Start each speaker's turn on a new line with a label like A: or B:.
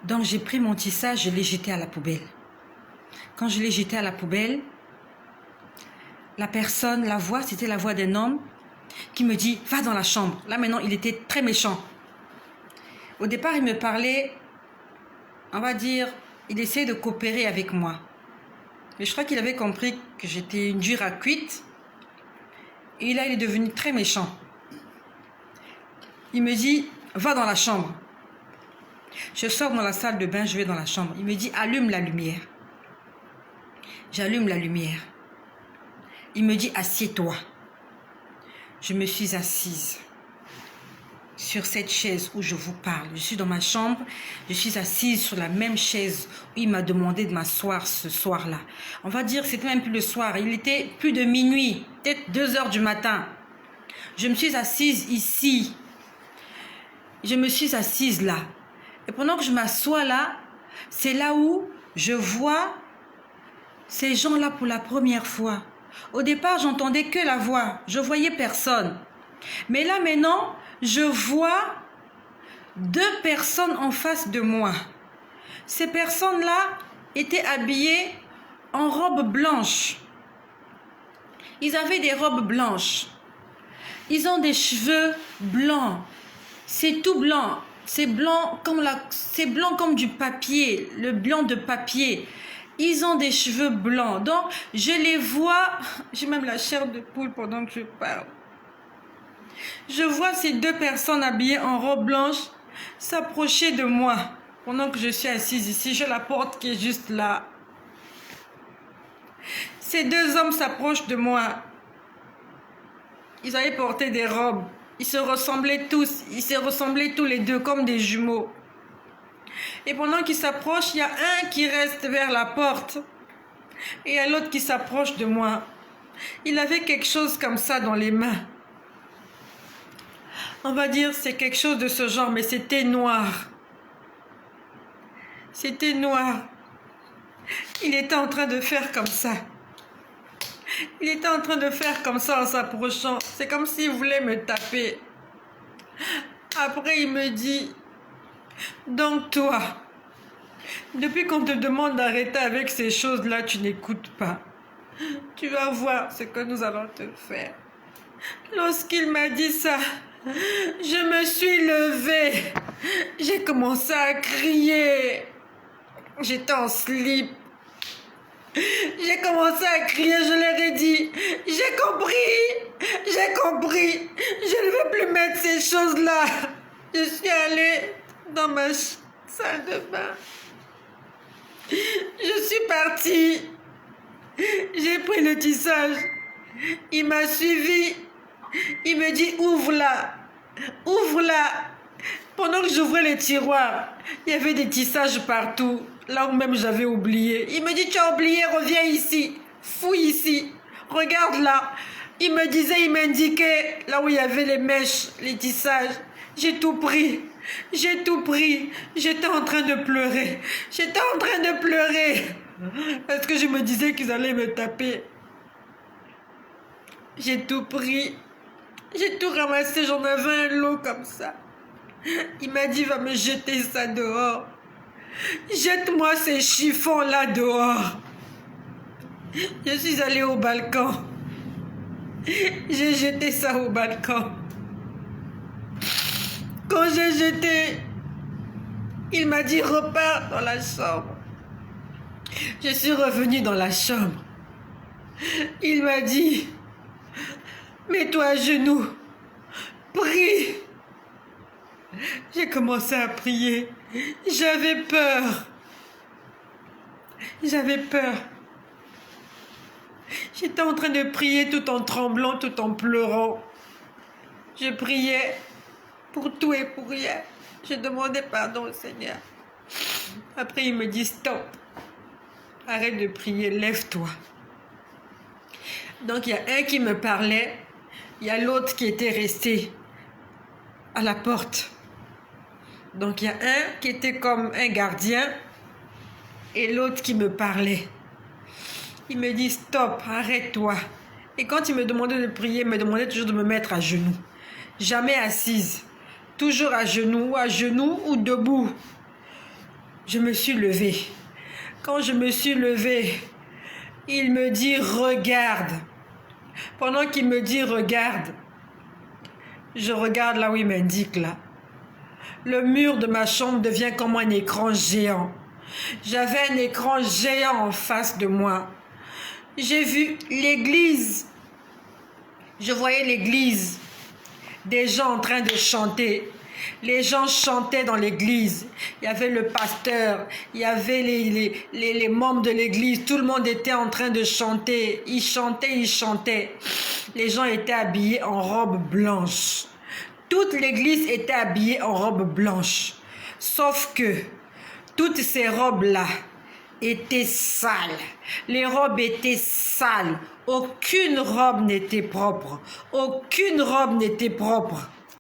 A: Donc j'ai pris mon tissage, je l'ai jeté à la poubelle. Quand je l'ai jeté à la poubelle, la personne, la voix, c'était la voix d'un homme qui me dit « Va dans la chambre ». Là maintenant, il était très méchant. Au départ, il me parlait, on va dire, il essayait de coopérer avec moi. Mais je crois qu'il avait compris que j'étais une dure à cuite. Et là, il est devenu très méchant. Il me dit « Va dans la chambre ». Je sors dans la salle de bain, je vais dans la chambre. Il me dit « Allume la lumière ». J'allume la lumière. Il me dit « Assieds-toi ». Je me suis assise sur cette chaise où je vous parle. Je suis dans ma chambre, je suis assise sur la même chaise où il m'a demandé de m'asseoir ce soir-là. On va dire que c'était même plus le soir, il était plus de minuit, peut-être 2 heures du matin. Je me suis assise ici. Je me suis assise là. Et pendant que je m'assois là, c'est là où je vois ces gens-là pour la première fois. Au départ, j'entendais que la voix. Je voyais personne. Mais là, maintenant, je vois 2 personnes en face de moi. Ces personnes-là étaient habillées en robe blanche. Ils avaient des robes blanches. Ils ont des cheveux blancs. C'est tout blanc. C'est blanc comme du papier, le blanc de papier. Ils ont des cheveux blancs. Donc, je les vois. J'ai même la chair de poule pendant que je parle. Je vois ces 2 personnes habillées en robe blanche s'approcher de moi. Pendant que je suis assise ici, j'ai la porte qui est juste là. Ces 2 hommes s'approchent de moi. Ils avaient porté des robes. Ils se ressemblaient tous. Ils se ressemblaient tous les 2 comme des jumeaux. Et pendant qu'ils s'approchent, il y a un qui reste vers la porte. Et il y a l'autre qui s'approche de moi. Il avait quelque chose comme ça dans les mains. On va dire c'est quelque chose de ce genre, mais c'était noir. C'était noir. Il était en train de faire comme ça. Il était en train de faire comme ça en s'approchant. C'est comme s'il voulait me taper. Après, il me dit... Donc toi, depuis qu'on te demande d'arrêter avec ces choses-là, tu n'écoutes pas. Tu vas voir ce que nous allons te faire. Lorsqu'il m'a dit ça, je me suis levée. J'ai commencé à crier. J'étais en slip. J'ai commencé à crier, je leur ai dit, j'ai compris, je ne veux plus mettre ces choses-là. Je suis allée dans ma salle de bain. Je suis partie. J'ai pris le tissage. Il m'a suivi. Il me dit, ouvre-la. Ouvre-la. Pendant que j'ouvrais les tiroirs, il y avait des tissages partout. Là où même j'avais oublié. Il me dit, tu as oublié, reviens ici. Fouille ici. Regarde là. Il me disait, il m'indiquait là où il y avait les mèches, les tissages. J'ai tout pris. J'ai tout pris. J'étais en train de pleurer. J'étais en train de pleurer. Parce que je me disais qu'ils allaient me taper. J'ai tout pris. J'ai tout ramassé. J'en avais un lot comme ça. Il m'a dit, va me jeter ça dehors. Jette-moi ces chiffons-là dehors. Je suis allée au balcon. J'ai jeté ça au balcon. Quand j'ai jeté, il m'a dit, repars dans la chambre. Je suis revenue dans la chambre. Il m'a dit, mets-toi à genoux. Prie. J'ai commencé à prier. J'avais peur. J'avais peur. J'étais en train de prier tout en tremblant, tout en pleurant. Je priais pour tout et pour rien. Je demandais pardon au Seigneur. Après, il me dit, stop. Arrête de prier, lève-toi. Donc, il y a un qui me parlait. Il y a l'autre qui était resté à la porte. Donc, il y a un qui était comme un gardien et l'autre qui me parlait. Il me dit, stop, arrête-toi. Et quand il me demandait de prier, il me demandait toujours de me mettre à genoux. Jamais assise. Toujours à genoux ou debout. je me suis levée. Quand je me suis levée, il me dit regarde. Pendant qu'il me dit regarde, je regarde là où il m'indique là. Le mur de ma chambre devient comme un écran géant. J'avais un écran géant en face de moi. J'ai vu l'église. Je voyais l'église. Des gens en train de chanter. Les gens chantaient dans l'église. Il y avait le pasteur, il y avait les membres de l'église. Tout le monde était en train de chanter. Ils chantaient, ils chantaient. Les gens étaient habillés en robe blanche. Toute l'église était habillée en robe blanche. Sauf que toutes ces robes-là étaient sales. Les robes étaient sales. Aucune robe n'était propre. Aucune robe n'était propre.